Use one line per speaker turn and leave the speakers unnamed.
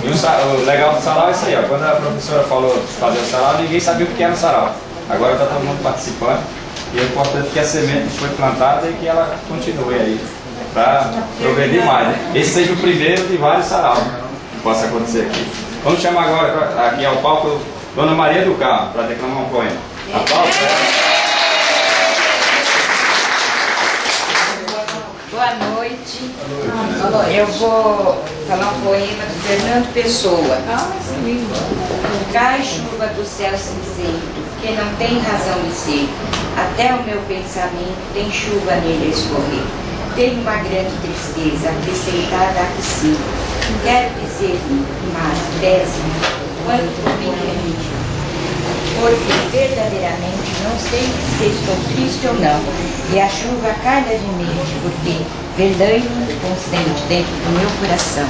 E o legal do sarau é isso aí, ó. Quando a professora falou de fazer o sarau, ninguém sabia o que era o sarau. Agora está todo mundo participando. E é importante que a semente foi plantada e que ela continue aí, para progredir mais, né? Esse seja o primeiro de vários saraus que possa acontecer aqui. Vamos chamar agora aqui ao palco Dona Maria do Carmo, para declamar um poema. Aplausos.
Boa noite. Eu vou falar um poema do Fernando Pessoa. Cai chuva do céu cinzento, que não tem razão de ser. Até o meu pensamento tem chuva nele a escorrer. Tenho uma grande tristeza acrescentada a que sim. Quero dizer-lhe, mas pese-me, quanto me remite. Porque verdadeiramente não sei se estou triste ou não. E a chuva cai levemente, porque verdadeiro consente dentro do meu coração.